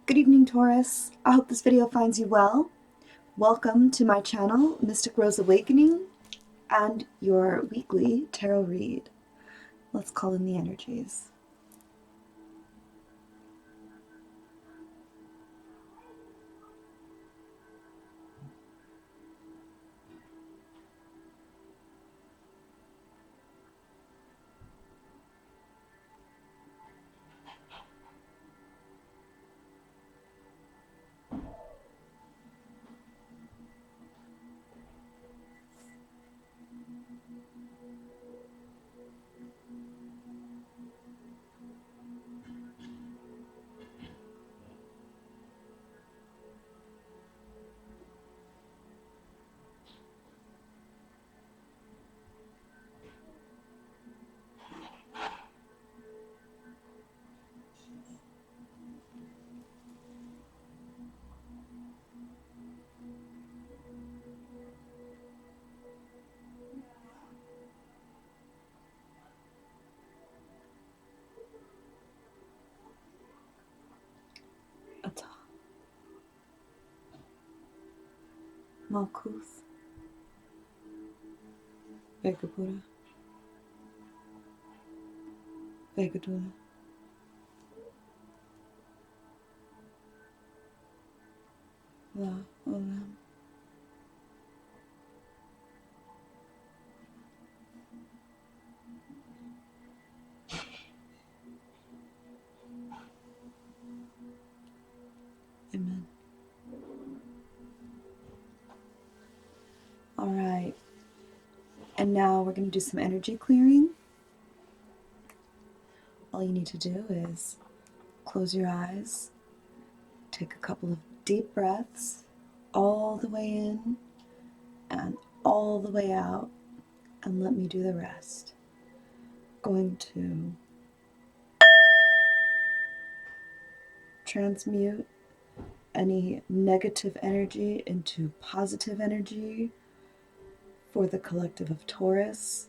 Good evening, Taurus. I hope this video finds you well. Welcome to my channel, Mystic Rose Awakening, and your weekly tarot read. Let's call in the energies. Ata, Malkuth, Vegapura, Vegadula, La Olam. Amen. All right, and now we're going to do some energy clearing. All you need to do is close your eyes, take a couple of deep breaths, all the way in and all the way out, and let me do the rest. Going to transmute any negative energy into positive energy for the collective of Taurus.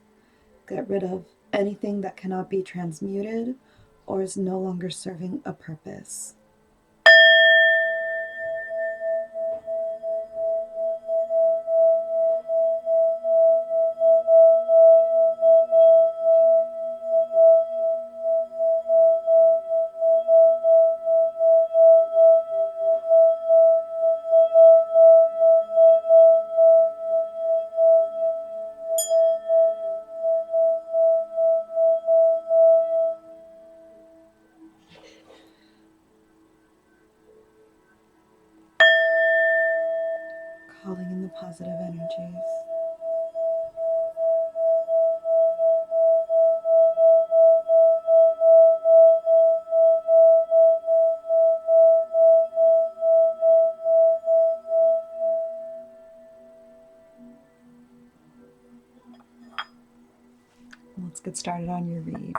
Get rid of anything that cannot be transmuted or is no longer serving a purpose. Calling in the positive energies. Let's get started on your read.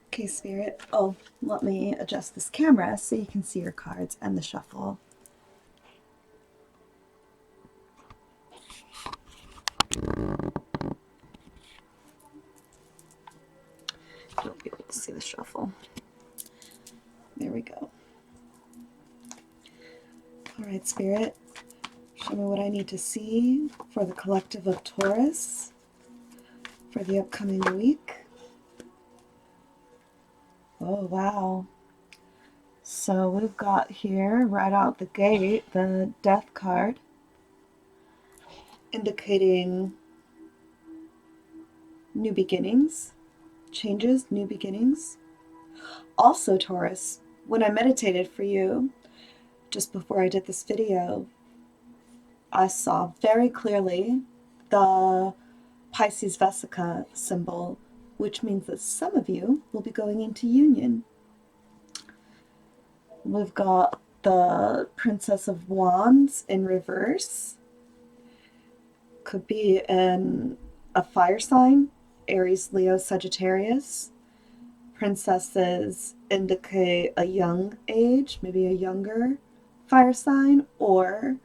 Okay, Spirit. Oh, let me adjust this camera so you can see your cards and the shuffle. You'll be able to see the shuffle. There we go. All right, Spirit. Show me what I need to see for the collective of Taurus for the upcoming week. Oh, wow. So we've got here, right out the gate, the Death card, indicating new beginnings, changes, new beginnings. Also, Taurus, when I meditated for you, just before I did this video, I saw very clearly the Pisces Vesica symbol, which means that some of you will be going into union. We've got the Princess of Wands in reverse. Could be in a fire sign, Aries, Leo, Sagittarius. Princesses indicate a young age, maybe a younger fire sign, or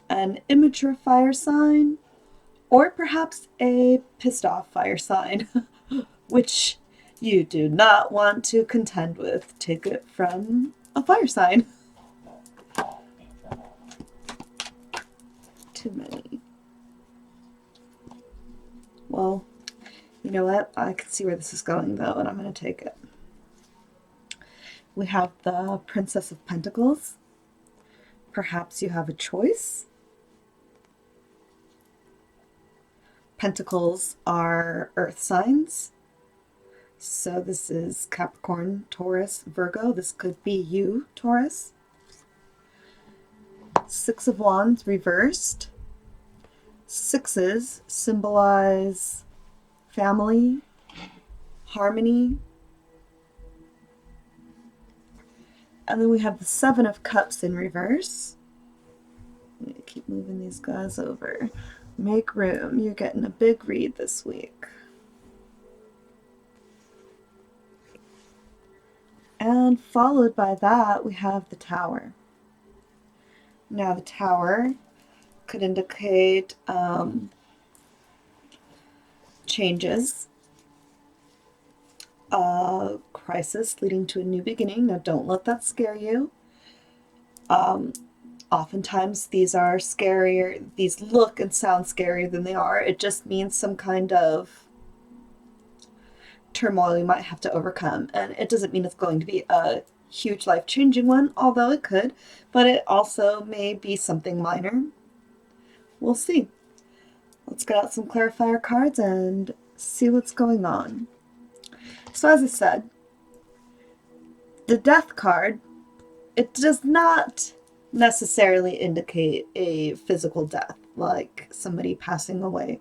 an immature fire sign, or perhaps a pissed off fire sign, which you do not want to contend with. Take it from a fire sign. Too many. Well, you know what? I can see where this is going, though, and I'm going to take it. We have the Princess of Pentacles. Perhaps you have a choice. Pentacles are earth signs. So this is Capricorn, Taurus, Virgo. This could be you, Taurus. Six of Wands reversed. Sixes symbolize family, harmony. And then we have the Seven of Cups in reverse. I'm going to keep moving these guys over. Make room. You're getting a big read this week. And followed by that, we have the Tower. Now, the Tower could indicate changes, a crisis leading to a new beginning. Now, don't let that scare you. Oftentimes, these are scarier. These look and sound scarier than they are. It just means some kind of turmoil you might have to overcome. And it doesn't mean it's going to be a huge life-changing one, although it could. But it also may be something minor. We'll see. Let's get out some clarifier cards and see what's going on. So as I said, the Death card, it does not necessarily indicate a physical death, like somebody passing away.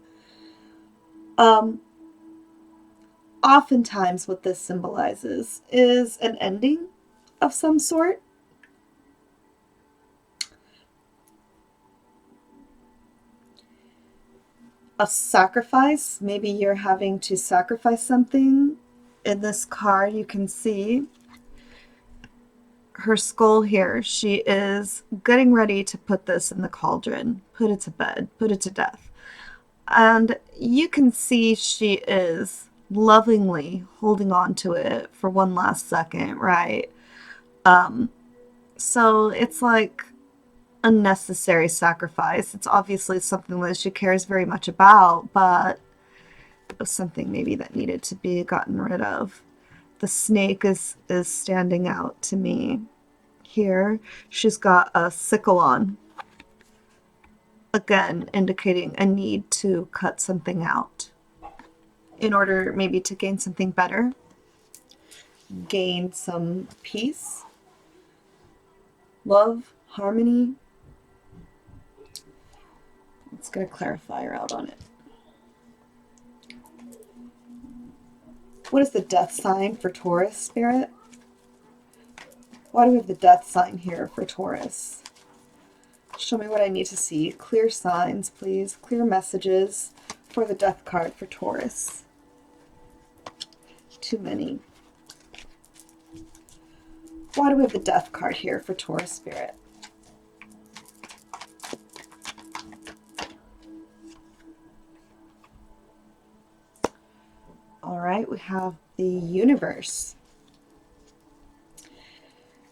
Oftentimes what this symbolizes is an ending of some sort. A sacrifice. Maybe you're having to sacrifice something. In this card, you can see her skull here. She is getting ready to put this in the cauldron, put it to bed, put it to death. And you can see she is lovingly holding on to it for one last second, right? So it's like a necessary sacrifice. It's obviously something that she cares very much about, but it was something maybe that needed to be gotten rid of. The snake is standing out to me. Here, she's got a sickle on. Again, indicating a need to cut something out in order maybe to gain something better, gain some peace, love, harmony. Let's get a clarifier out on it. What is the death sign for Taurus, Spirit? Why do we have the death sign here for Taurus? Show me what I need to see. Clear signs, please. Clear messages for the death card for Taurus. Too many. Why do we have the death card here for Taurus, Spirit? All right, we have the universe.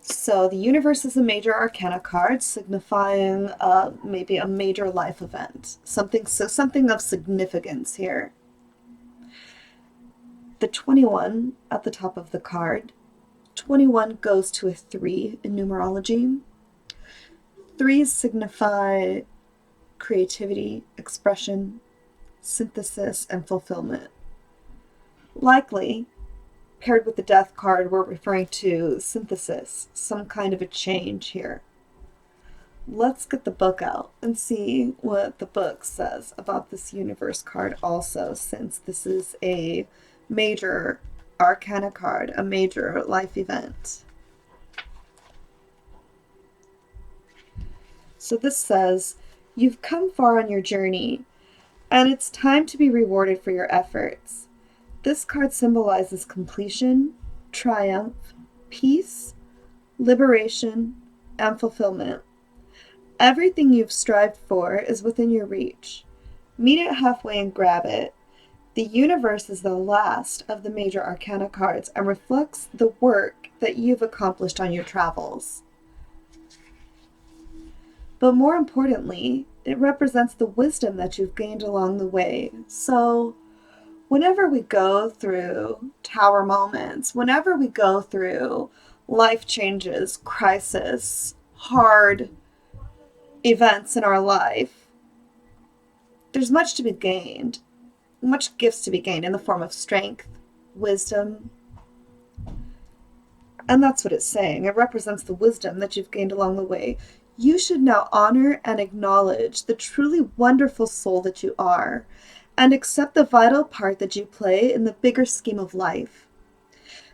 So the universe is a major arcana card signifying maybe a major life event. Something of significance here. The 21 at the top of the card. 21 goes to a 3 in numerology. 3s signify creativity, expression, synthesis, and fulfillment. Likely, paired with the death card, we're referring to synthesis, some kind of a change here. Let's get the book out and see what the book says about this universe card also, since this is a major arcana card, a major life event. So this says, you've come far on your journey, and it's time to be rewarded for your efforts. This card symbolizes completion, triumph, peace, liberation, and fulfillment. Everything you've strived for is within your reach. Meet it halfway and grab it. The universe is the last of the major arcana cards and reflects the work that you've accomplished on your travels. But more importantly, it represents the wisdom that you've gained along the way. So whenever we go through tower moments, whenever we go through life changes, crisis, hard events in our life, there's much to be gained, much gifts to be gained in the form of strength, wisdom. And that's what it's saying. It represents the wisdom that you've gained along the way. You should now honor and acknowledge the truly wonderful soul that you are, and accept the vital part that you play in the bigger scheme of life.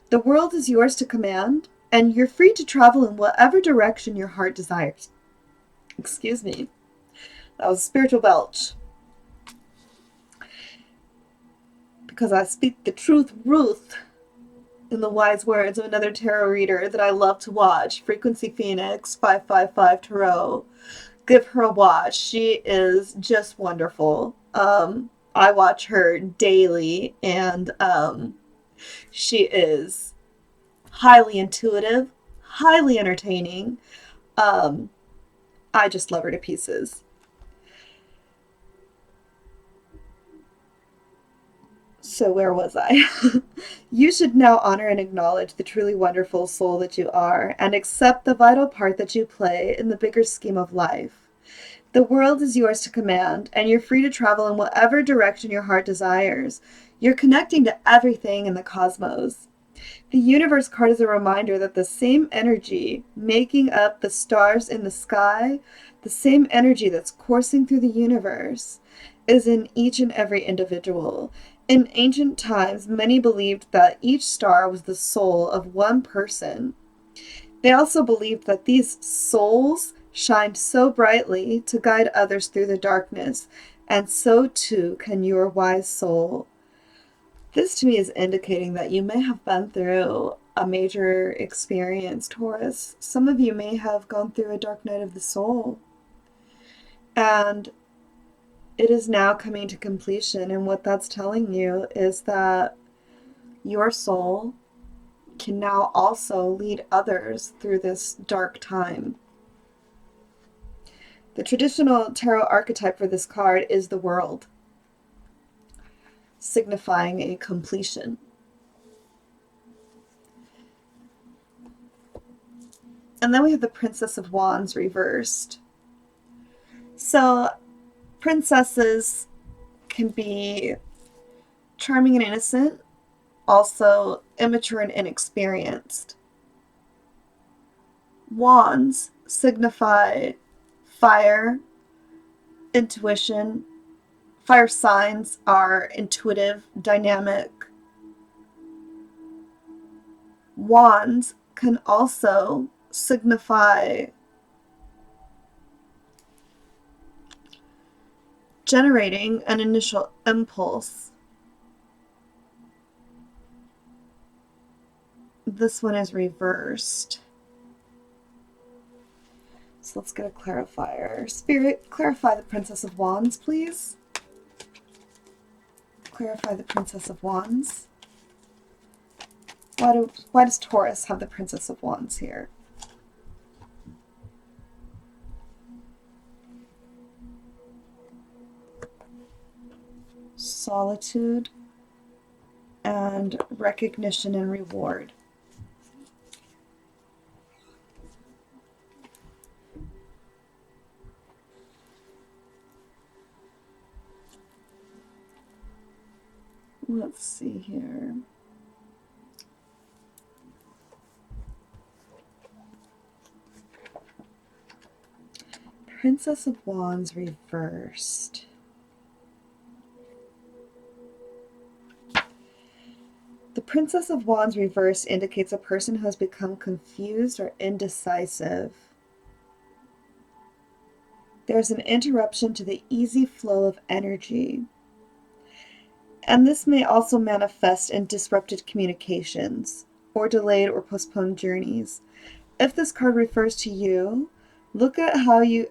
The world is yours to command, and you're free to travel in whatever direction your heart desires. Excuse me. That was a spiritual belch. Because I speak the truth, Ruth, in the wise words of another tarot reader that I love to watch, Frequency Phoenix 555 Tarot. Give her a watch. She is just wonderful. I watch her daily, and she is highly intuitive, highly entertaining. I just love her to pieces. So where was I? You should now honor and acknowledge the truly wonderful soul that you are, and accept the vital part that you play in the bigger scheme of life. The world is yours to command, and you're free to travel in whatever direction your heart desires. You're connecting to everything in the cosmos. The universe card is a reminder that the same energy making up the stars in the sky, the same energy that's coursing through the universe, is in each and every individual. In ancient times, many believed that each star was the soul of one person. They also believed that these souls shined so brightly to guide others through the darkness, and so too can your wise soul. This to me is indicating that you may have been through a major experience, Taurus. Some of you may have gone through a dark night of the soul. And it is now coming to completion, and what that's telling you is that your soul can now also lead others through this dark time. The traditional tarot archetype for this card is the world, signifying a completion. And then we have the Princess of Wands reversed. So princesses can be charming and innocent, also immature and inexperienced. Wands signify fire, intuition. Fire signs are intuitive, dynamic. Wands can also signify generating an initial impulse. This one is reversed. So let's get a clarifier. Spirit, clarify the Princess of Wands, please. Clarify the Princess of Wands. Why does Taurus have the Princess of Wands here? Solitude and recognition and reward. Let's see here. Princess of Wands reversed. The Princess of Wands reversed indicates a person who has become confused or indecisive. There's an interruption to the easy flow of energy. And this may also manifest in disrupted communications or delayed or postponed journeys. If this card refers to you, look at how you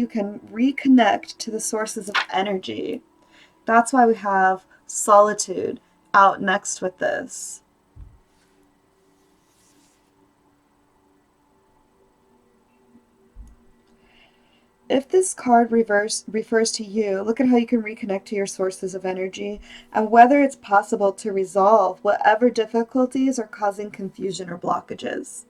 can reconnect to the sources of energy. That's why we have solitude out next with this. If this card refers to you, look at how you can reconnect to your sources of energy and whether it's possible to resolve whatever difficulties are causing confusion or blockages.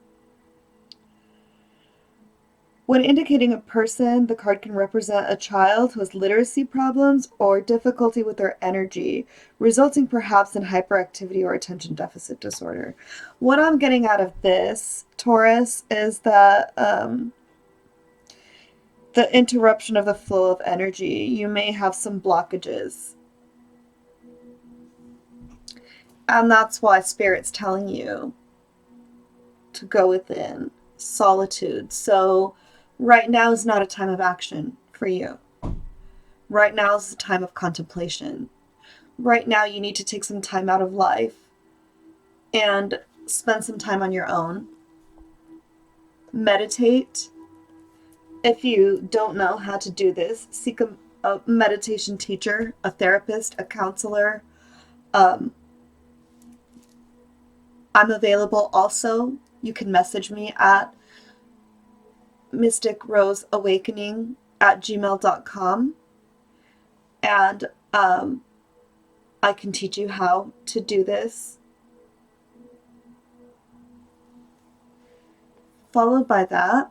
When indicating a person, the card can represent a child who has literacy problems or difficulty with their energy, resulting perhaps in hyperactivity or attention deficit disorder. What I'm getting out of this, Taurus, is that the interruption of the flow of energy. You may have some blockages. And that's why Spirit's telling you to go within solitude. So right now is not a time of action for you. Right now is a time of contemplation. Right now you need to take some time out of life and spend some time on your own. Meditate. If you don't know how to do this, seek a meditation teacher, a therapist, a counselor. I'm available also. You can message me at mysticroseawakening@gmail.com, and I can teach you how to do this. Followed by that,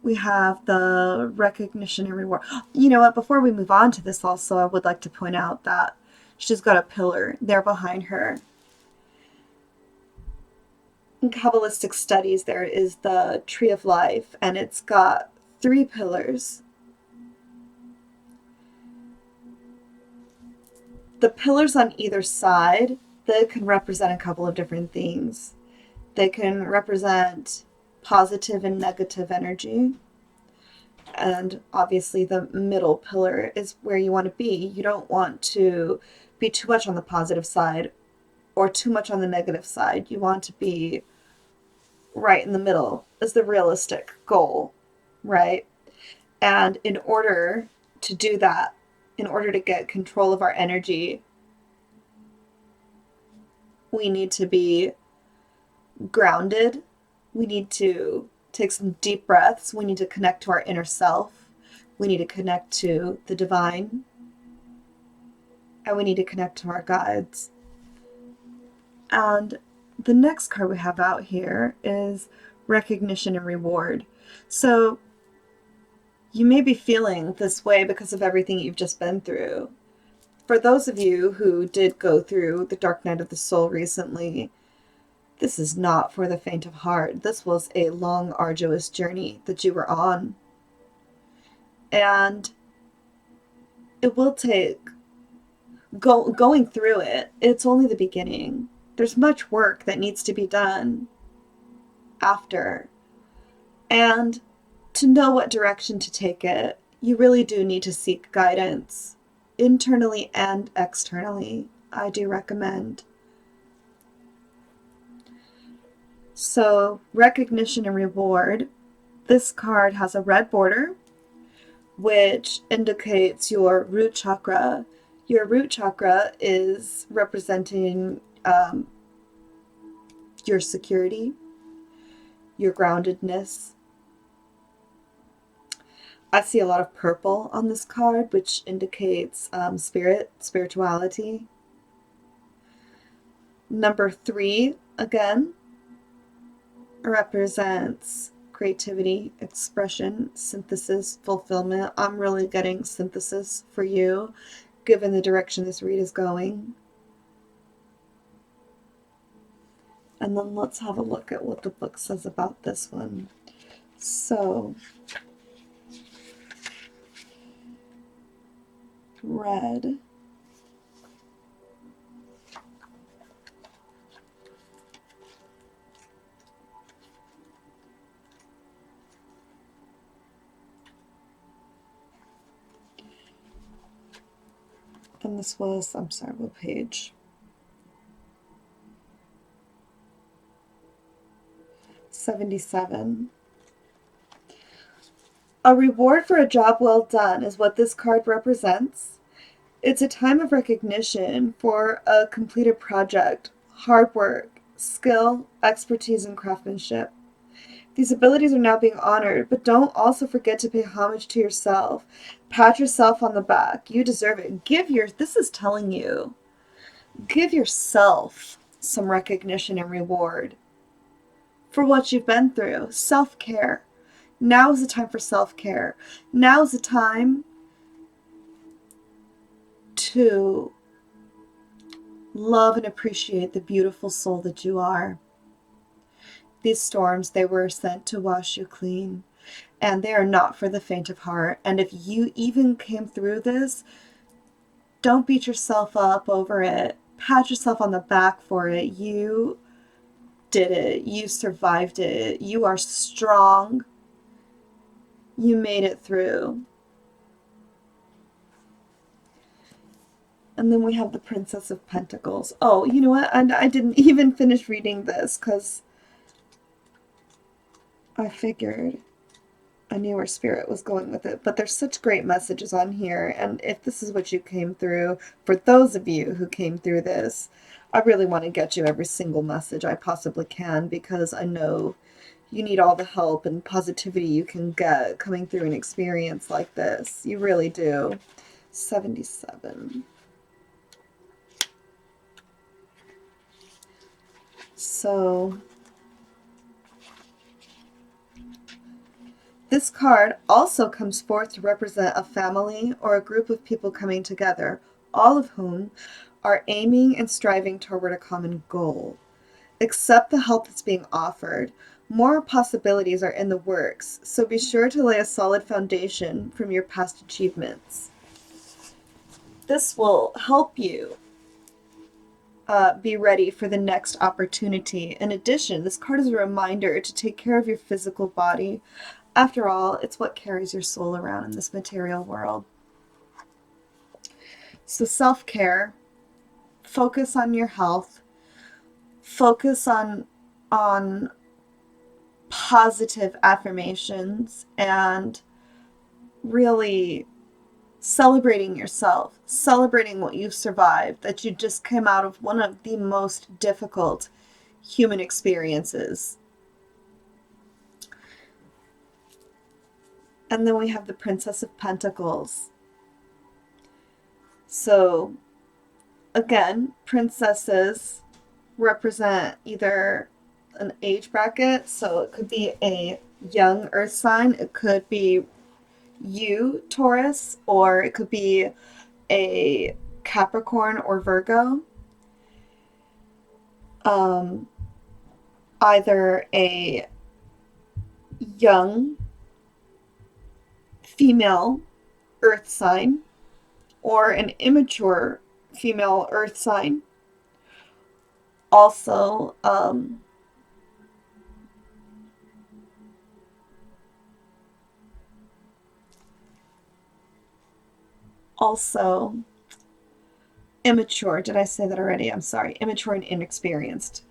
we have the recognition and reward. You know what? Before we move on to this also, I would like to point out that she's got a pillar there behind her. In Kabbalistic studies, there is the Tree of Life, and it's got 3 pillars. The pillars on either side, they can represent a couple of different things. They can represent positive and negative energy. And obviously the middle pillar is where you want to be. You don't want to be too much on the positive side or too much on the negative side. You want to be right in the middle is the realistic goal, right? And in order to do that, in order to get control of our energy, we need to be grounded. We need to take some deep breaths. We need to connect to our inner self. We need to connect to the divine. And we need to connect to our guides. And the next card we have out here is recognition and reward. So you may be feeling this way because of everything you've just been through. For those of you who did go through the dark night of the soul recently, this is not for the faint of heart. This was a long, arduous journey that you were on. And it will take, going through it, it's only the beginning. There's much work that needs to be done after. And to know what direction to take it, you really do need to seek guidance, internally and externally. I do recommend. So, recognition and reward. This card has a red border, which indicates your root chakra. Your root chakra is representing your security, your groundedness. I see a lot of purple on this card, which indicates spirituality. Number 3, again, represents creativity, expression, synthesis, fulfillment. I'm really getting synthesis for you, given the direction this read is going. And then let's have a look at what the book says about this one. So, red. And this was, I'm sorry, what page? 77. A reward for a job well done is what this card represents. It's a time of recognition for a completed project, hard work, skill, expertise, and craftsmanship. These abilities are now being honored, but don't also forget to pay homage to yourself. Pat yourself on the back. You deserve it. This is telling you, give yourself some recognition and reward for what you've been through. Self-care. Now is the time for self-care. Now is the time to love and appreciate the beautiful soul that you are. These storms, they were sent to wash you clean, and they are not for the faint of heart. And if you even came through this, don't beat yourself up over it. Pat yourself on the back for it. You did it. You survived it. You are strong. You made it through. And then we have the Princess of Pentacles. Oh, you know what? And I didn't even finish reading this because I figured I knew where Spirit was going with it. But there's such great messages on here. And if this is what you came through, for those of you who came through this, I really want to get you every single message I possibly can, because I know you need all the help and positivity you can get coming through an experience like this. You really do. 77. So this card also comes forth to represent a family or a group of people coming together, all of whom are aiming and striving toward a common goal. Accept the help that's being offered. More possibilities are in the works, so be sure to lay a solid foundation from your past achievements. This will help you be ready for the next opportunity. In addition, this card is a reminder to take care of your physical body. After all, it's what carries your soul around in this material world. So self-care, focus on your health, focus on positive affirmations, and really celebrating yourself, celebrating what you've survived, that you just came out of one of the most difficult human experiences. And then we have the Princess of Pentacles. So again, princesses represent either an age bracket, so it could be a young earth sign, it could be you, Taurus, or it could be a Capricorn or Virgo. Either a young female earth sign or an immature female earth sign. Also, immature. Did I say that already? I'm sorry. Immature and inexperienced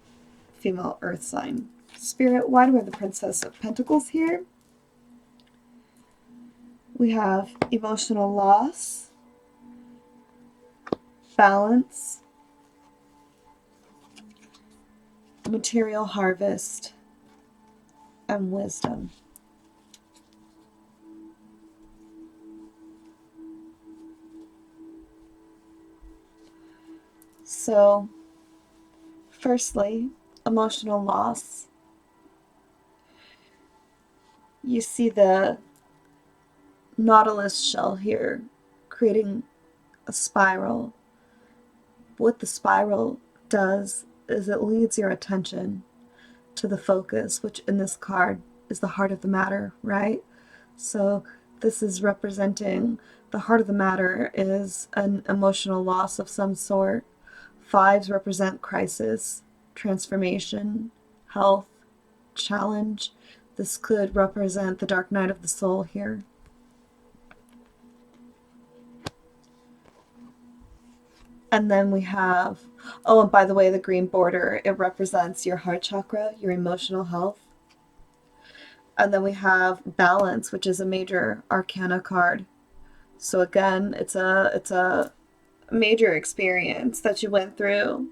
female earth sign. Spirit, why do we have the Princess of Pentacles here? We have emotional loss, balance, material harvest, and wisdom. So, firstly, emotional loss. You see the Nautilus shell here, creating a spiral. What the spiral does is it leads your attention to the focus, which in this card is the heart of the matter, right? So this is representing the heart of the matter is an emotional loss of some sort. Fives represent crisis, transformation, health, challenge. This could represent the dark night of the soul here. And then we have, oh, and by the way, the green border, it represents your heart chakra, your emotional health. And then we have balance, which is a major arcana card. So again, it's a major experience that you went through.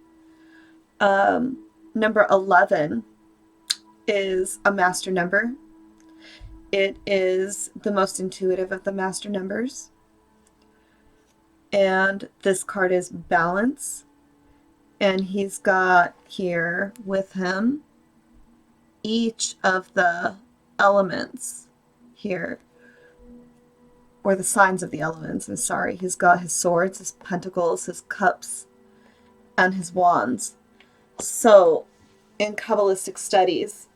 Number 11 is a master number. It is the most intuitive of the master numbers. And this card is balance. And he's got here with him each of the elements here, or the signs of the elements. I'm sorry. He's got his swords, his pentacles, his cups, and his wands. So in Kabbalistic studies,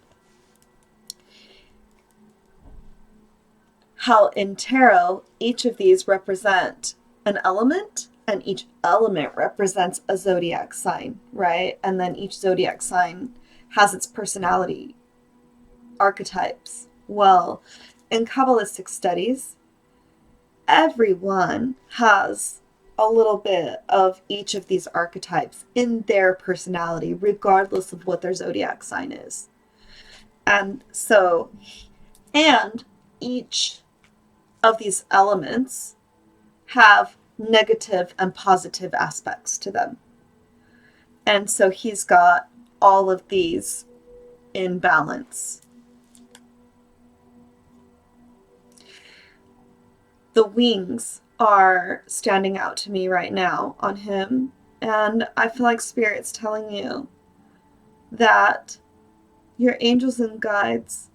how in tarot each of these represent an element, and each element represents a zodiac sign, right? And then each zodiac sign has its personality archetypes. Well, in Kabbalistic studies, everyone has a little bit of each of these archetypes in their personality, regardless of what their zodiac sign is. And each of these elements have negative and positive aspects to them. And so he's got all of these in balance. The wings are standing out to me right now on him, and I feel like Spirit's telling you that your angels and guides,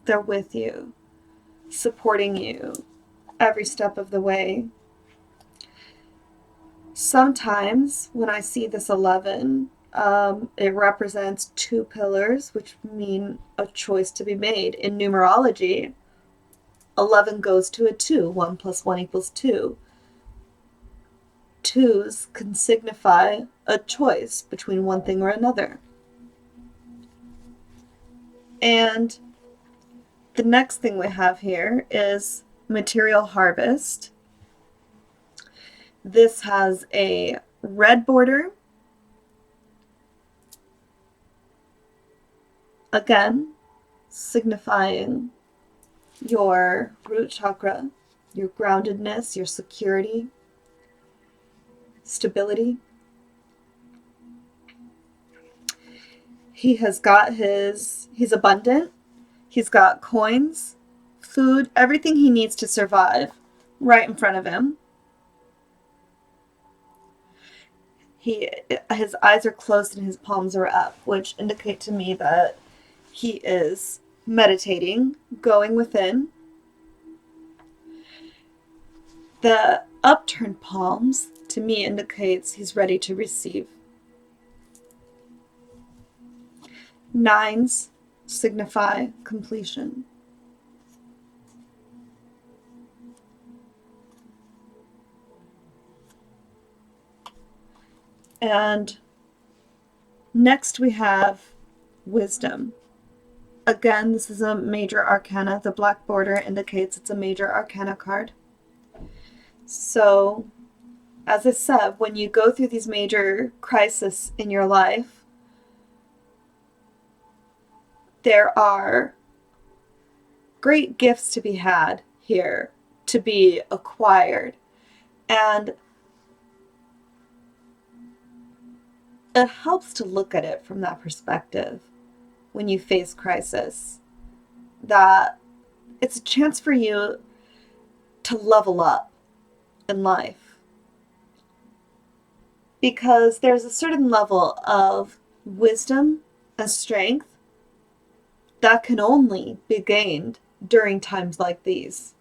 they're with you, supporting you every step of the way. Sometimes when I see this 11, it represents two pillars, which mean a choice to be made. In numerology, 11 goes to a 2. 1 plus 1 equals 2. Twos can signify a choice between one thing or another. And the next thing we have here is material harvest. This has a red border. Again, signifying your root chakra, your groundedness, your security, stability. He's abundant. He's got coins, food, everything he needs to survive right in front of him. His eyes are closed and his palms are up, which indicate to me that he is meditating, going within. The upturned palms, to me, indicates he's ready to receive. 9s signify completion. And next we have wisdom. Again, this is a major arcana. The black border indicates it's a major arcana card. So, as I said, when you go through these major crises in your life, there are great gifts to be had here, to be acquired. And it helps to look at it from that perspective when you face crisis, that it's a chance for you to level up in life. Because there's a certain level of wisdom and strength that can only be gained during times like these.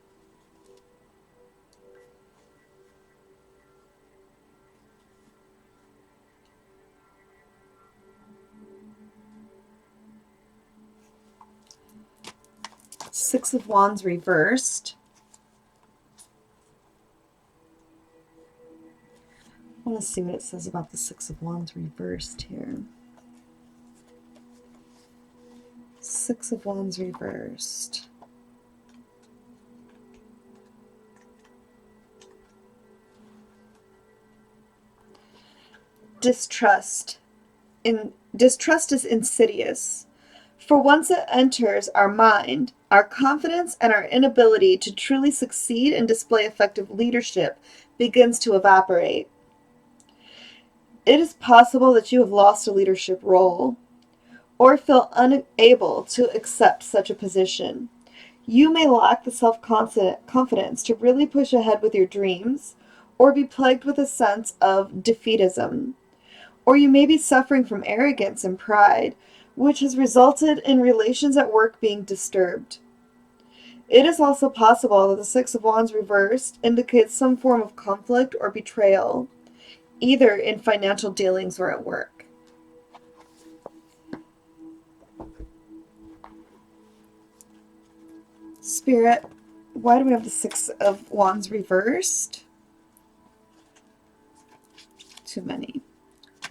Six of Wands reversed. I want to see what it says about the Six of Wands reversed here. Six of Wands reversed. Distrust. Distrust is insidious. For once it enters our mind, our confidence and our inability to truly succeed and display effective leadership begins to evaporate. It is possible that you have lost a leadership role or feel unable to accept such a position. You may lack the self-confidence to really push ahead with your dreams, or be plagued with a sense of defeatism. Or you may be suffering from arrogance and pride, which has resulted in relations at work being disturbed. It is also possible that the Six of Wands reversed indicates some form of conflict or betrayal, either in financial dealings or at work. Spirit, why do we have the Six of Wands reversed? Too many.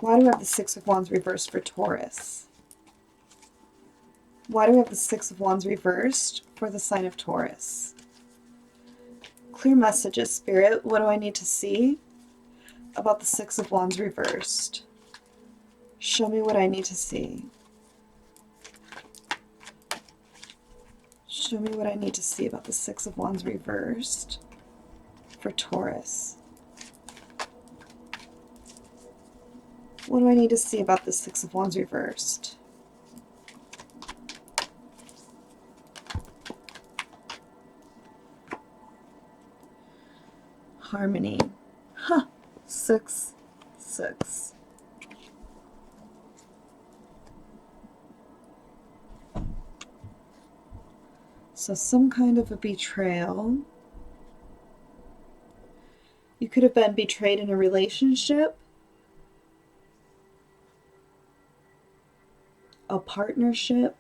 Why do we have the Six of Wands reversed for Taurus? Why do we have the Six of Wands reversed for the sign of Taurus? Clear messages, Spirit. What do I need to see about the Six of Wands reversed? Show me what I need to see. Show me what I need to see about the Six of Wands reversed for Taurus. What do I need to see about the Six of Wands reversed? Harmony. Huh. 6, 6. So some kind of a betrayal. You could have been betrayed in a relationship, a partnership.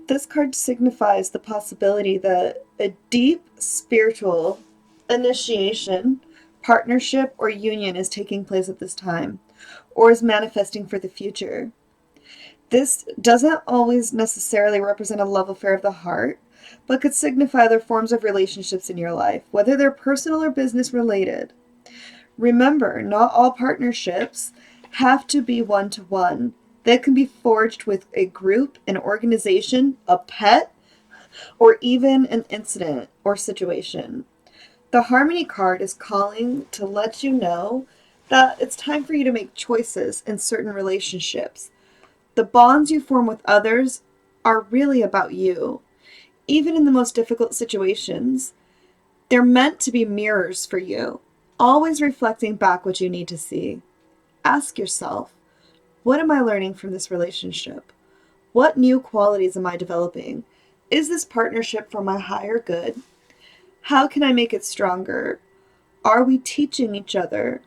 This card signifies the possibility that a deep spiritual initiation, partnership, or union is taking place at this time, or is manifesting for the future. This doesn't always necessarily represent a love affair of the heart, but could signify other forms of relationships in your life, whether they're personal or business related. Remember, not all partnerships have to be one-to-one. They can be forged with a group, an organization, a pet, or even an incident or situation. The Harmony card is calling to let you know that it's time for you to make choices in certain relationships. The bonds you form with others are really about you. Even in the most difficult situations, they're meant to be mirrors for you, always reflecting back what you need to see. Ask yourself, what am I learning from this relationship? What new qualities am I developing? Is this partnership for my higher good? How can I make it stronger? Are we teaching each other?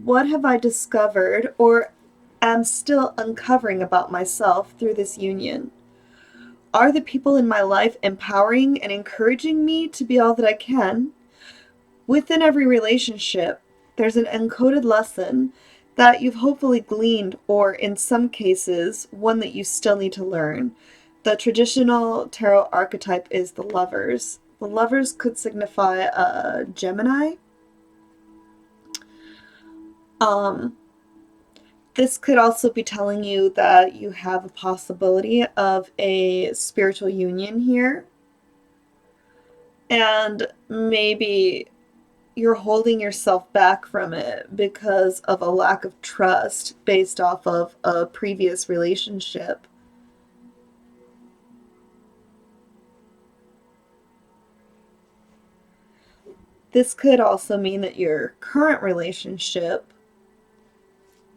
What have I discovered or am still uncovering about myself through this union? Are the people in my life empowering and encouraging me to be all that I can? Within every relationship, there's an encoded lesson that you've hopefully gleaned, or in some cases, one that you still need to learn. The traditional tarot archetype is the Lovers. The Lovers could signify a Gemini. This could also be telling you that you have a possibility of a spiritual union here. And maybe you're holding yourself back from it because of a lack of trust based off of a previous relationship. This could also mean that your current relationship,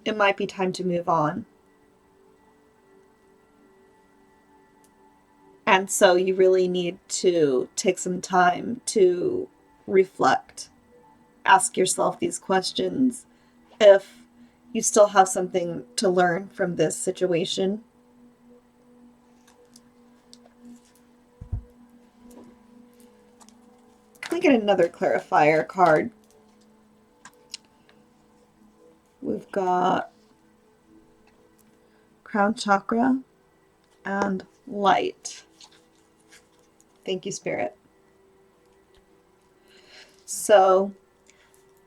it might be time to move on. And so you really need to take some time to reflect. Ask yourself these questions if you still have something to learn from this situation. Can we get another clarifier card? We've got Crown Chakra and light. Thank you, Spirit. So,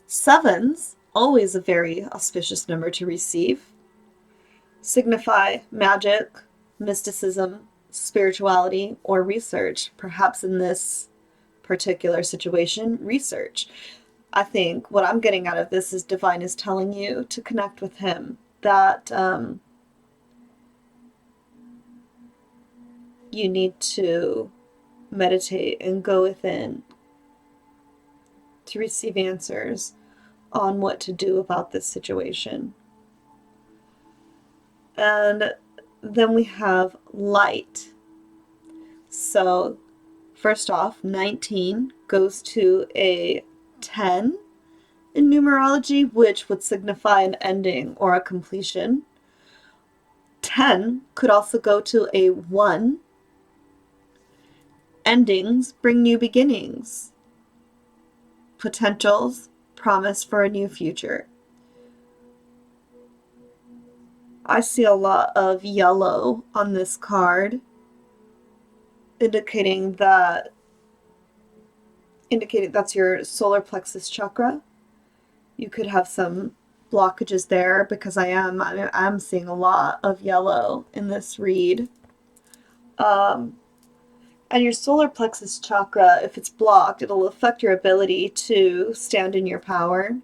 sevens, always a very auspicious number to receive, signify magic, mysticism, spirituality, or research. Perhaps in this particular situation, research. I think what I'm getting out of this is divine is telling you to connect with him, that you need to meditate and go within to receive answers on what to do about this situation. And then we have light. So first off, 19 goes to a 10 in numerology, which would signify an ending or a completion. 10 could also go to a 1. Endings bring new beginnings. Potentials promise for a new future. I see a lot of yellow on this card, indicating that's your solar plexus chakra. You could have some blockages there because I'm seeing a lot of yellow in this read. And your solar plexus chakra, if it's blocked, it'll affect your ability to stand in your power.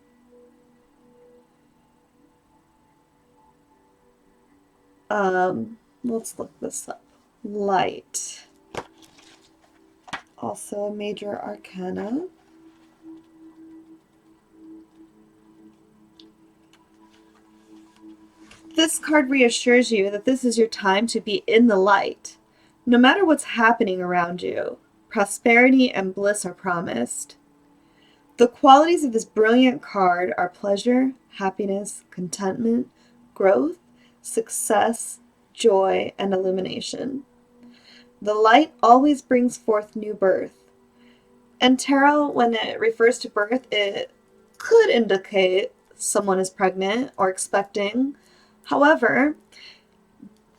Let's look this up. Light. Also a major arcana. This card reassures you that this is your time to be in the light. No matter what's happening around you, prosperity and bliss are promised. The qualities of this brilliant card are pleasure, happiness, contentment, growth, success, joy, and illumination. The light always brings forth new birth. And tarot, when it refers to birth, it could indicate someone is pregnant or expecting. However,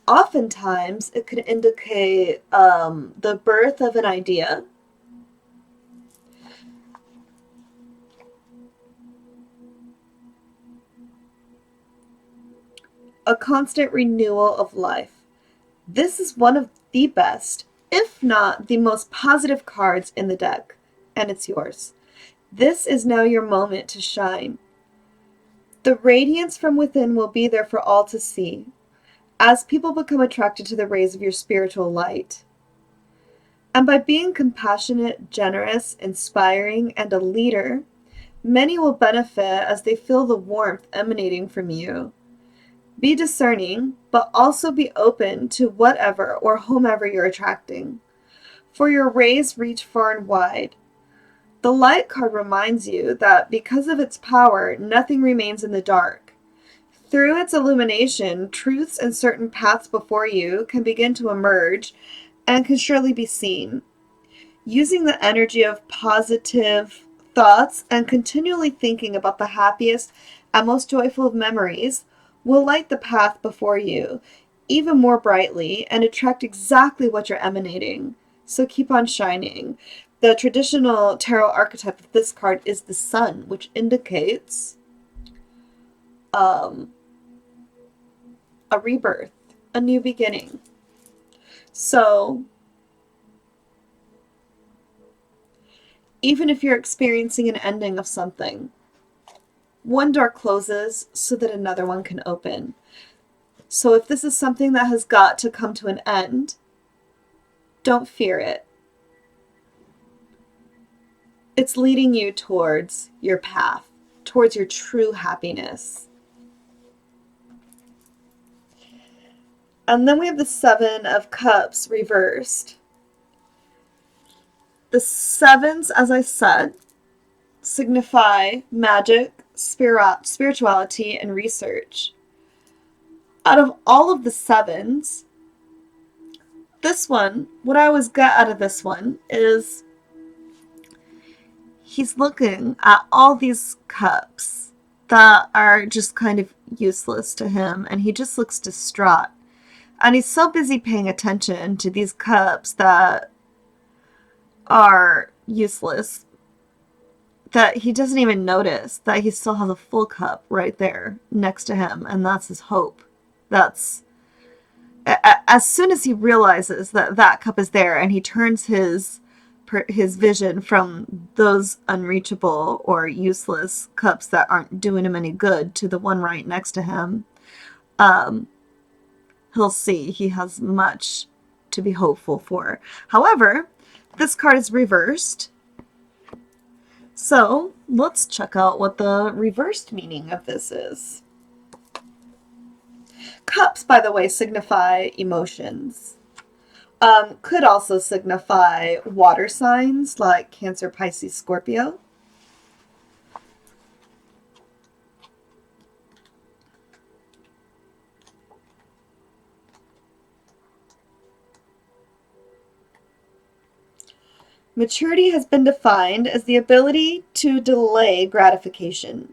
oftentimes it could indicate the birth of an idea. A constant renewal of life. This is one of the best, if not the most positive cards in the deck, and it's yours. This is now your moment to shine. The radiance from within will be there for all to see, as people become attracted to the rays of your spiritual light. And by being compassionate, generous, inspiring, and a leader, many will benefit as they feel the warmth emanating from you. Be discerning, but also be open to whatever or whomever you're attracting, for your rays reach far and wide. The light card reminds you that because of its power, nothing remains in the dark. Through its illumination, truths and certain paths before you can begin to emerge and can surely be seen. Using the energy of positive thoughts and continually thinking about the happiest and most joyful of memories will light the path before you even more brightly and attract exactly what you're emanating. So keep on shining. The traditional tarot archetype of this card is the sun, which indicates a rebirth, a new beginning. So even if you're experiencing an ending of something, one door closes so that another one can open. So if this is something that has got to come to an end, don't fear it. It's leading you towards your path, towards your true happiness. And then we have the Seven of Cups reversed. The sevens, as I said, signify magic, spirituality, and research. Out of all of the sevens, this one, what I always get out of this one is he's looking at all these cups that are just kind of useless to him, and he just looks distraught. And he's so busy paying attention to these cups that are useless that he doesn't even notice that he still has a full cup right there next to him, and that's his hope. That's as soon as he realizes that that cup is there, and he turns his vision from those unreachable or useless cups that aren't doing him any good to the one right next to him, um, he'll see he has much to be hopeful for. However, this card is reversed. So let's check out what the reversed meaning of this is. Cups, by the way, signify emotions. Could also signify water signs like Cancer, Pisces, Scorpio. Maturity has been defined as the ability to delay gratification.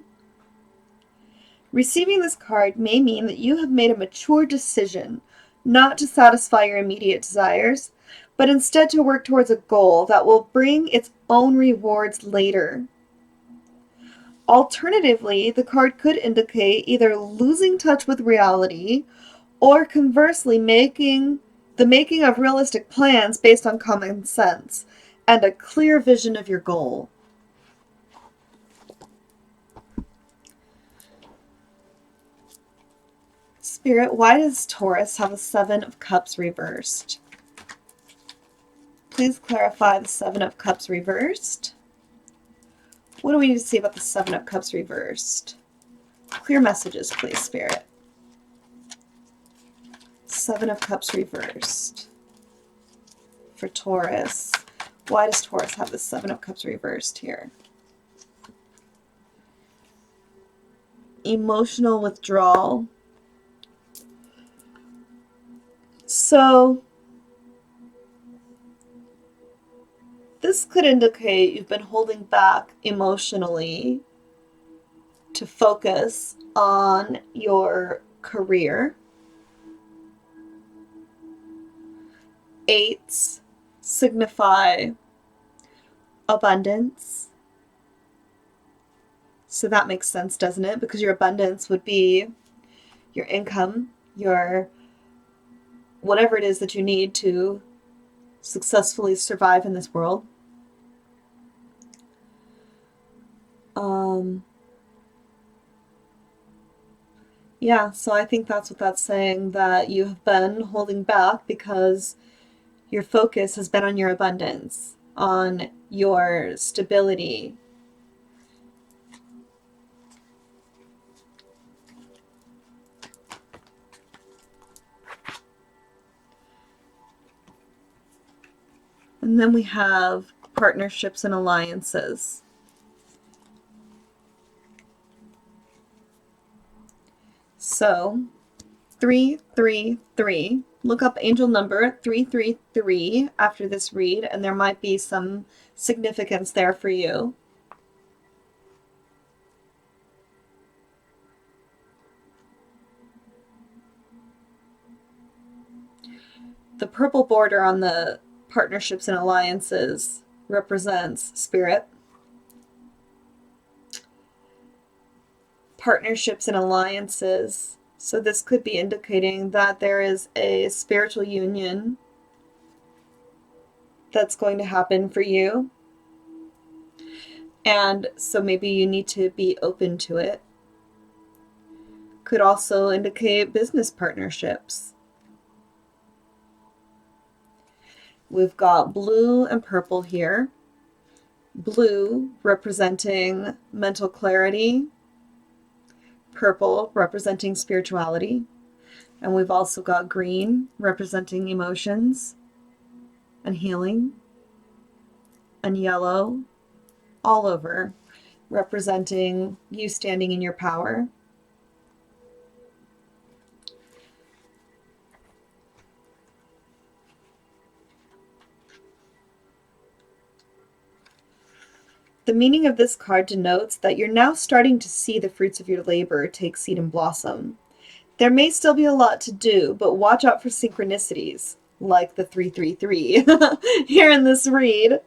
Receiving this card may mean that you have made a mature decision not to satisfy your immediate desires, but instead to work towards a goal that will bring its own rewards later. Alternatively, the card could indicate either losing touch with reality or conversely making of realistic plans based on common sense and a clear vision of your goal. Spirit, why does Taurus have a Seven of Cups reversed? Please clarify the Seven of Cups reversed. What do we need to see about the Seven of Cups reversed? Clear messages, please, Spirit. Seven of Cups reversed. For Taurus. Why does Taurus have the Seven of Cups reversed here? Emotional withdrawal. So this could indicate you've been holding back emotionally to focus on your career. Eights signify abundance. So that makes sense, doesn't it? Because your abundance would be your income, your whatever it is that you need to successfully survive in this world. Yeah, so I think that's what that's saying, that you have been holding back because your focus has been on your abundance, on your stability. And then we have partnerships and alliances. So 333. Look up angel number 333 after this read, and there might be some significance there for you. The purple border on the partnerships and alliances represents spirit. Partnerships and alliances. So this could be indicating that there is a spiritual union that's going to happen for you. And so maybe you need to be open to it. Could also indicate business partnerships. We've got blue and purple here. Blue representing mental clarity. Purple representing spirituality. And we've also got green representing emotions and healing. And yellow all over representing you standing in your power. The meaning of this card denotes that you're now starting to see the fruits of your labor take seed and blossom. There may still be a lot to do, but watch out for synchronicities, like the 333 here in this read,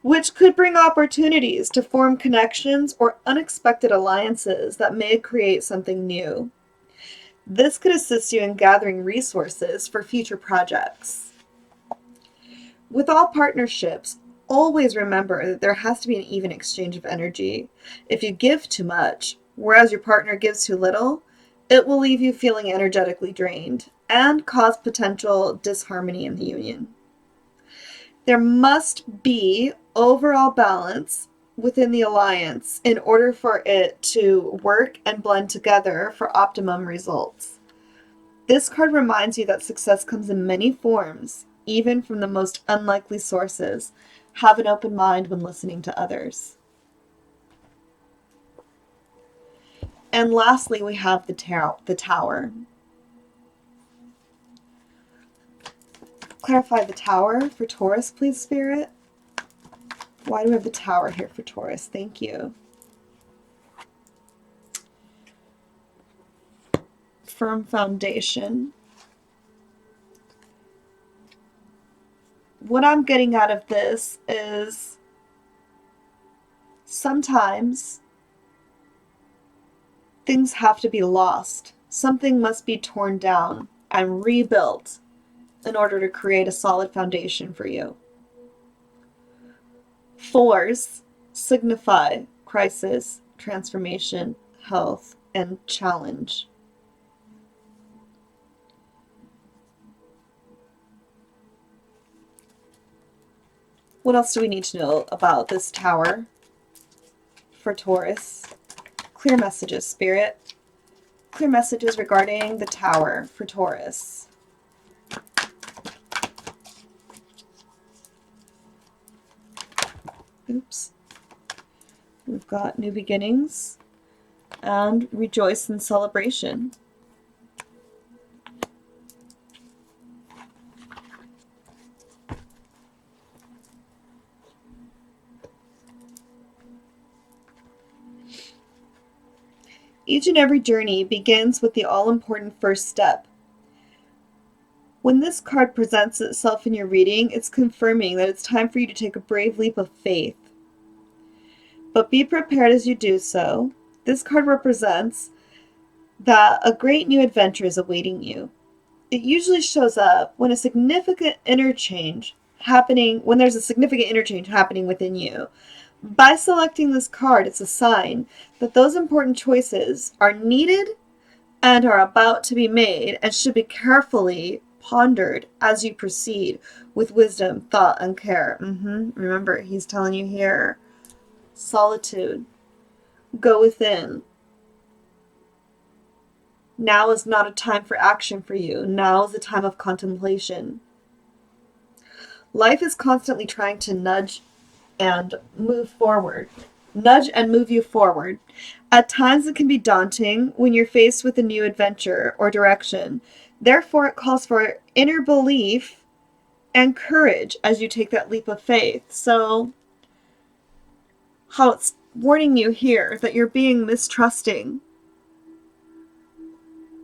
which could bring opportunities to form connections or unexpected alliances that may create something new. This could assist you in gathering resources for future projects. With all partnerships, always remember that there has to be an even exchange of energy. If you give too much, whereas your partner gives too little, it will leave you feeling energetically drained and cause potential disharmony in the union. There must be overall balance within the alliance in order for it to work and blend together for optimum results. This card reminds you that success comes in many forms, even from the most unlikely sources. Have an open mind when listening to others. And lastly, we have the Tower. Clarify the Tower for Taurus, please, Spirit. Why do we have the Tower here for Taurus? Thank you. Firm foundation. What I'm getting out of this is sometimes things have to be lost. Something must be torn down and rebuilt in order to create a solid foundation for you. Fours signify crisis, transformation, health, and challenge. What else do we need to know about this Tower for Taurus? Clear messages, Spirit. Clear messages regarding the Tower for Taurus. Oops. We've got new beginnings and rejoice in celebration. Each and every journey begins with the all-important first step. When this card presents itself in your reading, it's confirming that it's time for you to take a brave leap of faith. But be prepared as you do so. This card represents that a great new adventure is awaiting you. It usually shows up when there's a significant interchange happening within you. By selecting this card, it's a sign that those important choices are needed and are about to be made and should be carefully pondered as you proceed with wisdom, thought, and care. Remember, he's telling you here, solitude, go within. Now is not a time for action for you. Now is a time of contemplation. Life is constantly trying to nudge and move you forward. At times it can be daunting when you're faced with a new adventure or direction. Therefore, it calls for inner belief and courage as you take that leap of faith. So, how it's warning you here that you're being mistrusting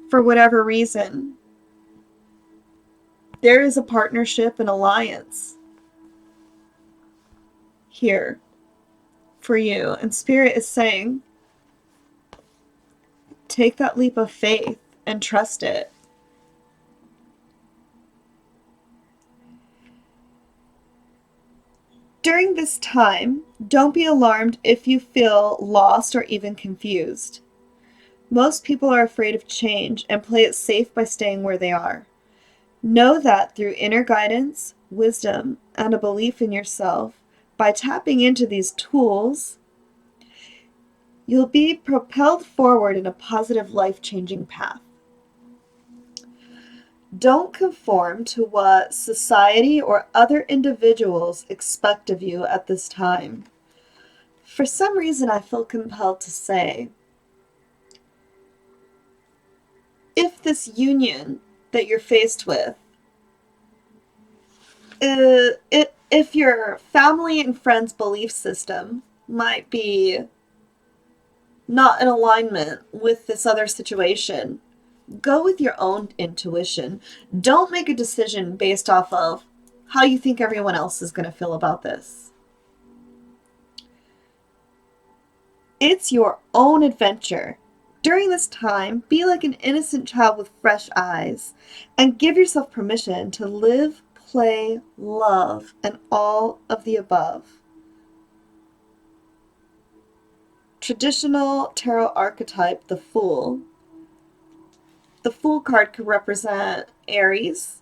for whatever reason. There is a partnership and alliance here for you. And Spirit is saying, take that leap of faith and trust it. During this time, don't be alarmed if you feel lost or even confused. Most people are afraid of change and play it safe by staying where they are. Know that through inner guidance, wisdom, and a belief in yourself, by tapping into these tools, you'll be propelled forward in a positive, life-changing path. Don't conform to what society or other individuals expect of you at this time. For some reason, I feel compelled to say, if this union that you're faced with, if your family and friends' belief system might be not in alignment with this other situation, Go with your own intuition. Don't make a decision based off of how you think everyone else is going to feel about this. It's your own adventure. During this time, be like an innocent child with fresh eyes and give yourself permission to live, play, love, and all of the above. Traditional tarot archetype, the Fool. The Fool card could represent Aries,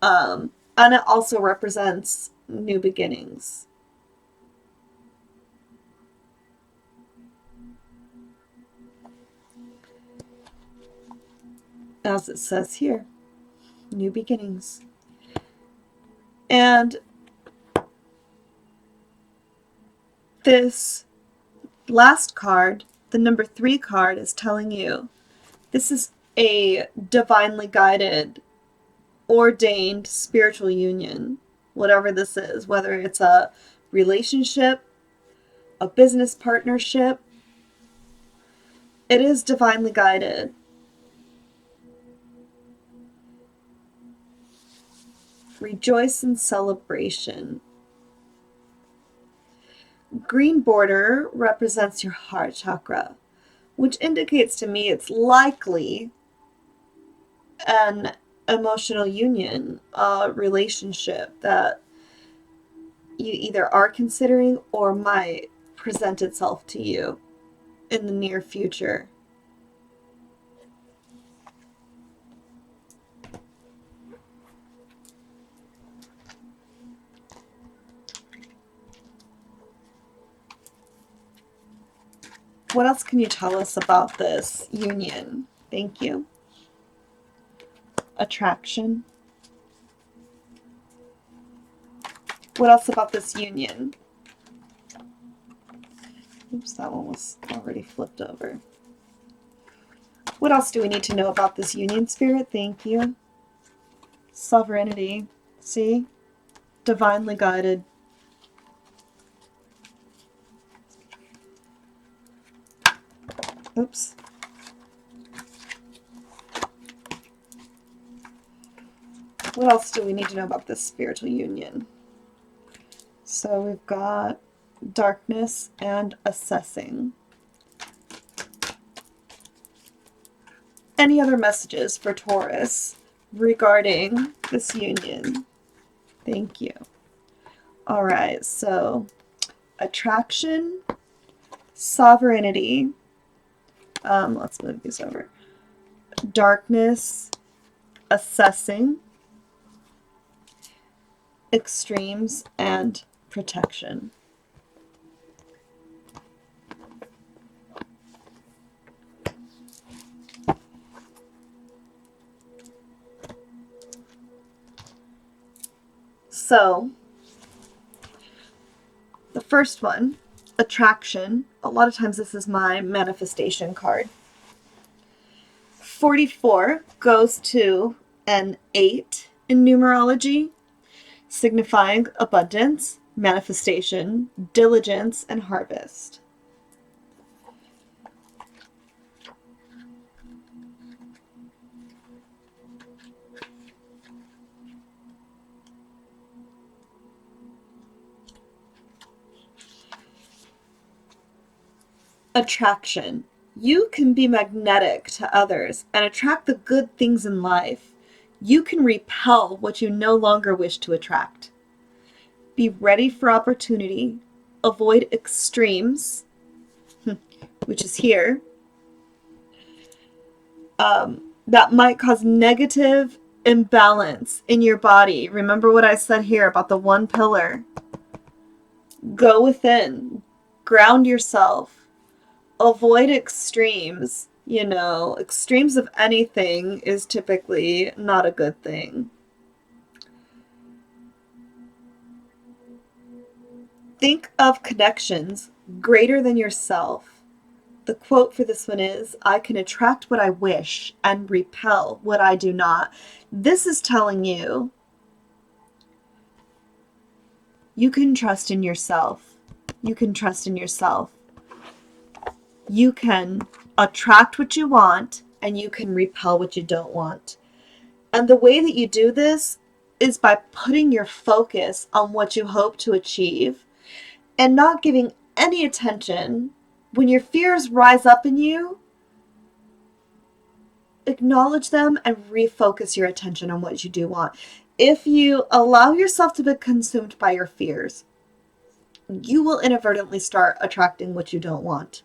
and it also represents new beginnings. As it says here, new beginnings. And this last card, the number 3 card, is telling you this is a divinely guided, ordained spiritual union, whatever this is, whether it's a relationship, a business partnership, it is divinely guided. Rejoice in celebration. Green border represents your heart chakra, which indicates to me it's likely an emotional union, a relationship that you either are considering or might present itself to you in the near future. What else can you tell us about this union? Thank you. Attraction. What else about this union? Oops, that one was already flipped over. What else do we need to know about this union, Spirit? Thank you. Sovereignty. See? Divinely guided. Oops. What else do we need to know about this spiritual union? So we've got darkness and assessing. Any other messages for Taurus regarding this union? Thank you. All right, so attraction, sovereignty. Let's move these over. Darkness, assessing, extremes, and protection. So, the first one, attraction. A lot of times this is my manifestation card. 44 goes to an 8 in numerology, signifying abundance, manifestation, diligence, and harvest. Attraction. You can be magnetic to others and attract the good things in life. You can repel what you no longer wish to attract. Be ready for opportunity. Avoid extremes, which is here. That might cause negative imbalance in your body. Remember what I said here about the one pillar. Go within. Ground yourself. Avoid extremes. You know, extremes of anything is typically not a good thing. Think of connections greater than yourself. The quote for this one is, I can attract what I wish and repel what I do not. This is telling you, you can trust in yourself. You can trust in yourself. You can attract what you want, and you can repel what you don't want. And the way that you do this is by putting your focus on what you hope to achieve and not giving any attention when your fears rise up in you. Acknowledge them and refocus your attention on what you do want. If you allow yourself to be consumed by your fears, you will inadvertently start attracting what you don't want.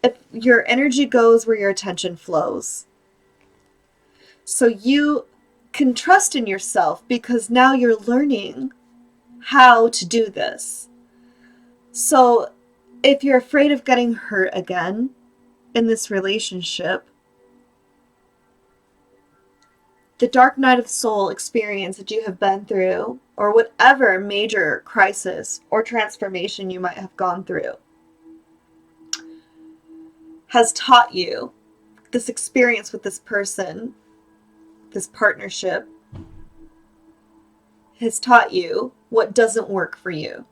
If your energy goes where your attention flows. So you can trust in yourself because now you're learning how to do this. So if you're afraid of getting hurt again in this relationship, the dark night of soul experience that you have been through, or whatever major crisis or transformation you might have gone through, has taught you, this experience with this person, this partnership, has taught you what doesn't work for you.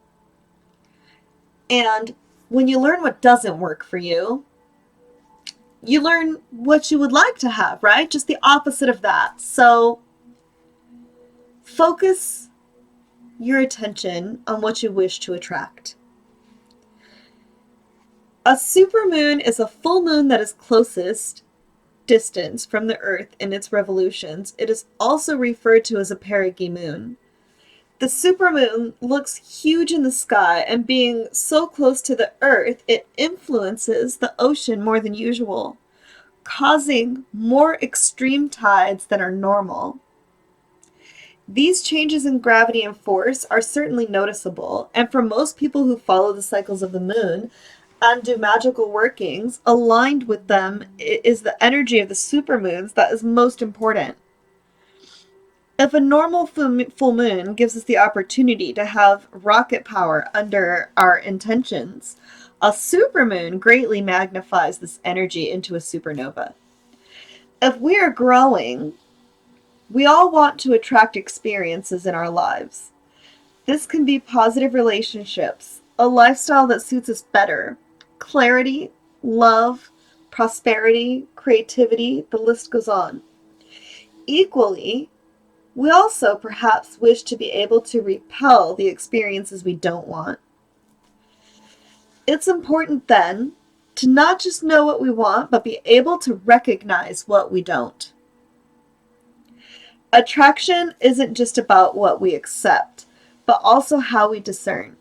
And when you learn what doesn't work for you, you learn what you would like to have, right? Just the opposite of that. So focus your attention on what you wish to attract. A supermoon is a full moon that is closest distance from the Earth in its revolutions. It is also referred to as a perigee moon. The supermoon looks huge in the sky, and being so close to the Earth, it influences the ocean more than usual, causing more extreme tides than are normal. These changes in gravity and force are certainly noticeable, and for most people who follow the cycles of the moon and do magical workings, aligned with them is the energy of the supermoons that is most important. If a normal full moon gives us the opportunity to have rocket power under our intentions, a supermoon greatly magnifies this energy into a supernova. If we are growing, we all want to attract experiences in our lives. This can be positive relationships, a lifestyle that suits us better, clarity, love, prosperity, creativity, the list goes on. Equally, we also perhaps wish to be able to repel the experiences we don't want. It's important then to not just know what we want, but be able to recognize what we don't. Attraction isn't just about what we accept, but also how we discern.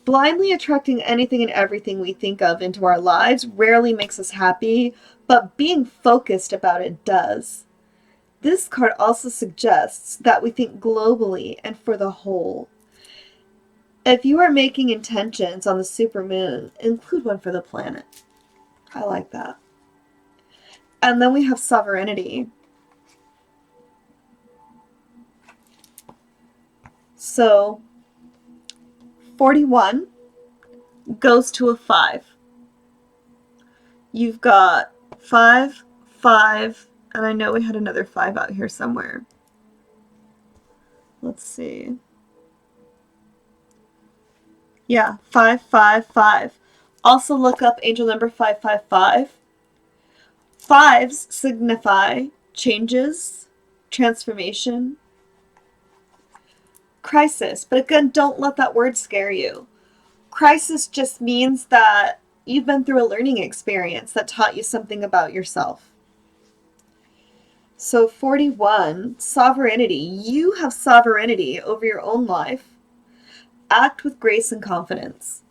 Blindly attracting anything and everything we think of into our lives rarely makes us happy, but being focused about it does. This card also suggests that we think globally and for the whole. If you are making intentions on the supermoon, include one for the planet. I like that. And then we have sovereignty. So 41 goes to a 5. You've got 5, 5, and I know we had another 5 out here somewhere. Let's see. Yeah, 5, 5, 5. Also look up angel number 555. 5s signify changes, transformation, crisis. But again, don't let that word scare you. Crisis just means that you've been through a learning experience that taught you something about yourself. So 41, sovereignty. You have sovereignty over your own life. Act with grace and confidence.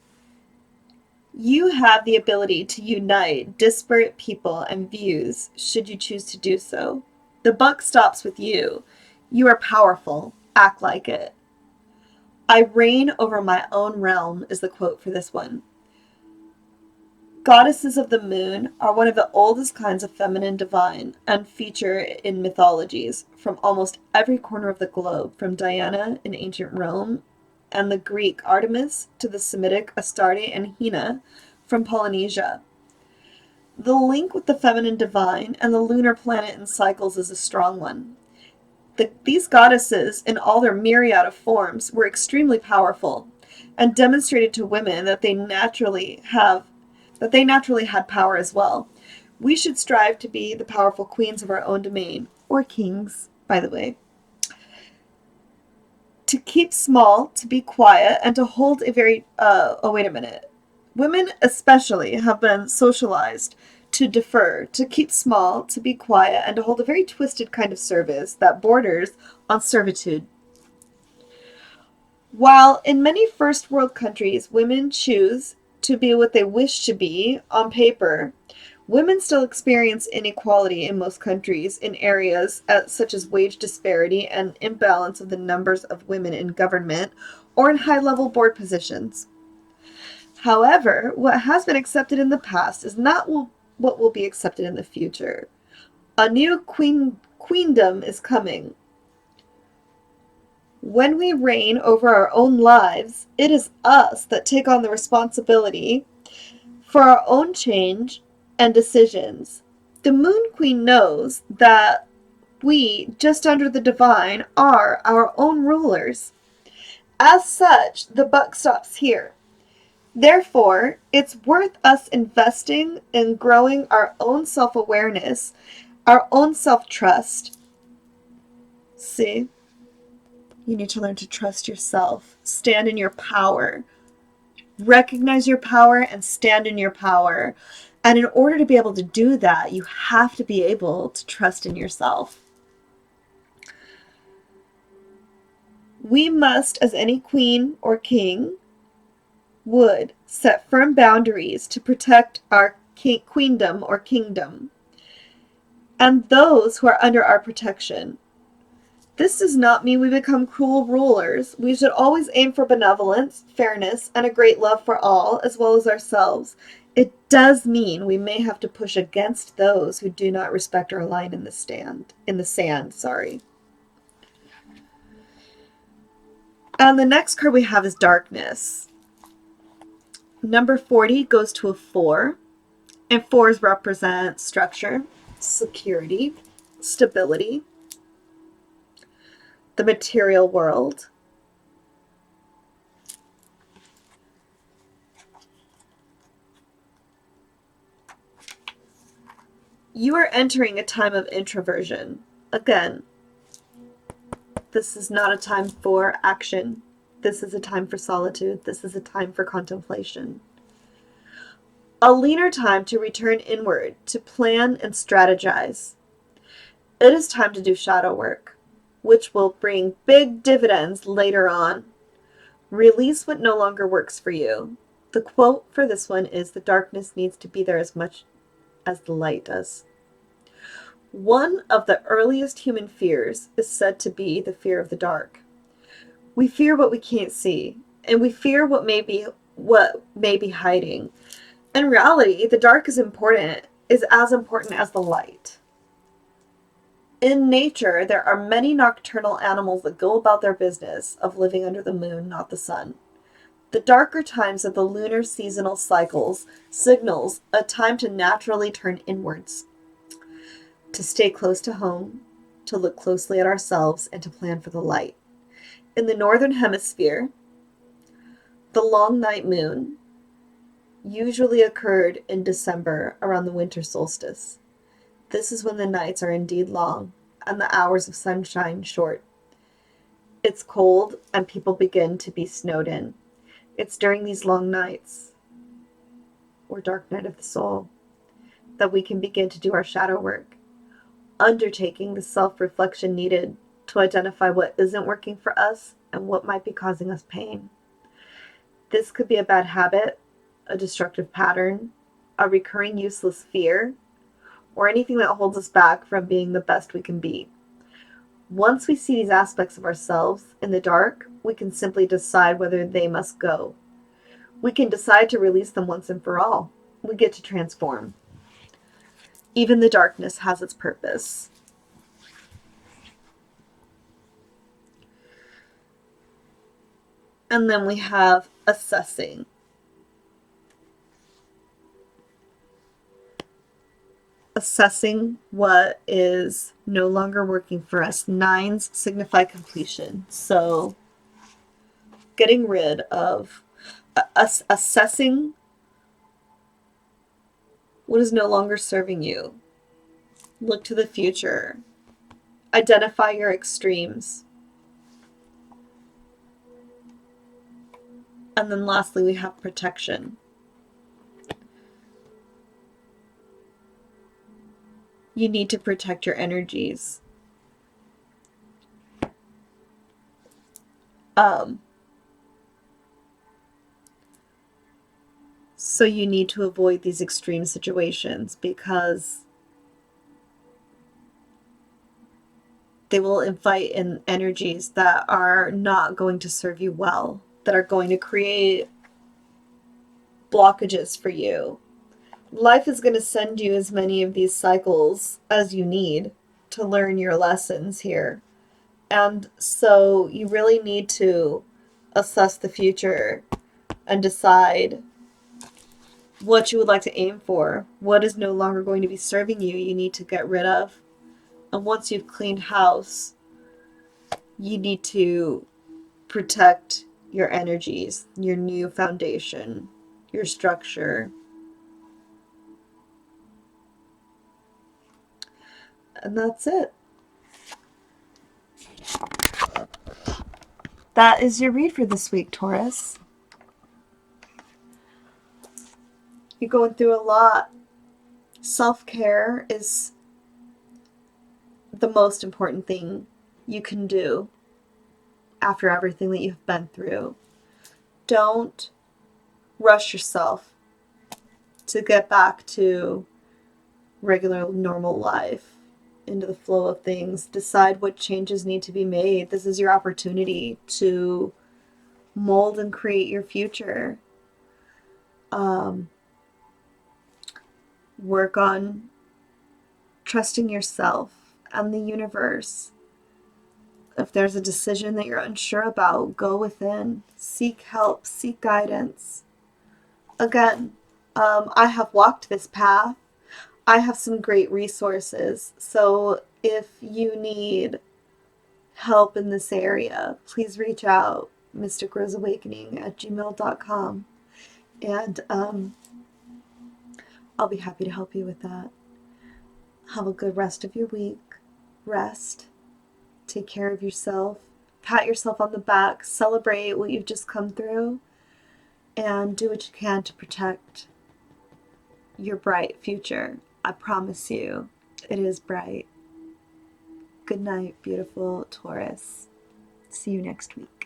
You have the ability to unite disparate people and views should you choose to do so. The buck stops with you. You are powerful. Act like it. I reign over my own realm is the quote for this one. Goddesses of the moon are one of the oldest kinds of feminine divine and feature in mythologies from almost every corner of the globe, from Diana in ancient Rome and the Greek Artemis to the Semitic Astarte and Hina from Polynesia. The link with the feminine divine and the lunar planet and cycles is a strong one. These goddesses, in all their myriad of forms, were extremely powerful and demonstrated to women that they naturally have that they naturally had power as well. We should strive to be the powerful queens of our own domain, or kings, by the way. To keep small, to be quiet, and to hold a very, wait a minute. Women especially have been socialized to defer, to keep small, to be quiet, and to hold a very twisted kind of service that borders on servitude. While in many first world countries women choose to be what they wish to be on paper, women still experience inequality in most countries in areas such as wage disparity and imbalance of the numbers of women in government or in high-level board positions. However, what has been accepted in the past is not what will be accepted in the future. A new queendom is coming. When we reign over our own lives, it is us that take on the responsibility for our own change and decisions. The Moon Queen knows that we, just under the divine, are our own rulers. As such, the buck stops here. Therefore, it's worth us investing in growing our own self-awareness, our own self-trust. See? You need to learn to trust yourself. Stand in your power. Recognize your power and stand in your power. And in order to be able to do that, you have to be able to trust in yourself. We must, as any queen or king would, set firm boundaries to protect our queendom or kingdom and those who are under our protection. This does not mean we become cruel rulers. We should always aim for benevolence, fairness, and a great love for all, as well as ourselves. It does mean we may have to push against those who do not respect our line in the sand. And the next card we have is Darkness. Number 40 goes to a 4, and 4s represent structure, security, stability, the material world. You are entering a time of introversion. Again, this is not a time for action. This is a time for solitude. This is a time for contemplation. A leaner time to return inward, to plan and strategize. It is time to do shadow work, which will bring big dividends later on. Release what no longer works for you. The quote for this one is, "The darkness needs to be there as much as the light does." One of the earliest human fears is said to be the fear of the dark. We fear what we can't see, and we fear what may be hiding. In reality, the dark is as important as the light. In nature, there are many nocturnal animals that go about their business of living under the moon, not the sun. The darker times of the lunar seasonal cycles signals a time to naturally turn inwards, to stay close to home, to look closely at ourselves, and to plan for the light. In the northern hemisphere, the long night moon usually occurred in December around the winter solstice. This is when the nights are indeed long and the hours of sunshine short. It's cold and people begin to be snowed in. It's during these long nights, or dark night of the soul, that we can begin to do our shadow work, undertaking the self-reflection needed to identify what isn't working for us and what might be causing us pain. This could be a bad habit, a destructive pattern, a recurring useless fear, or anything that holds us back from being the best we can be. Once we see these aspects of ourselves in the dark, we can simply decide whether they must go. We can decide to release them once and for all. We get to transform. Even the darkness has its purpose. And then we have assessing. Assessing what is no longer working for us. 9s signify completion. So getting rid of assessing What is no longer serving you? Look to the future. Identify your extremes. And then lastly, we have protection. You need to protect your energies. So you need to avoid these extreme situations because they will invite in energies that are not going to serve you well, that are going to create blockages for you. Life is going to send you as many of these cycles as you need to learn your lessons here. And so you really need to assess the future and decide what you would like to aim for. What is no longer going to be serving you, you need to get rid of. And once you've cleaned house, you need to protect your energies, your new foundation, your structure. And that's it. That is your read for this week, Taurus. You're going through a lot. Self-care is the most important thing you can do after everything that you've been through. Don't rush yourself to get back to regular, normal life, into the flow of things. Decide what changes need to be made. This is your opportunity to mold and create your future. Work on trusting yourself and the universe. If there's a decision that you're unsure about, go within. Seek help. Seek guidance. Again, I have walked this path. I have some great resources. So if you need help in this area, please reach out. mysticroseawakening@gmail.com. And I'll be happy to help you with that. Have a good rest of your week. Rest. Take care of yourself. Pat yourself on the back. Celebrate what you've just come through. And do what you can to protect your bright future. I promise you, it is bright. Good night, beautiful Taurus. See you next week.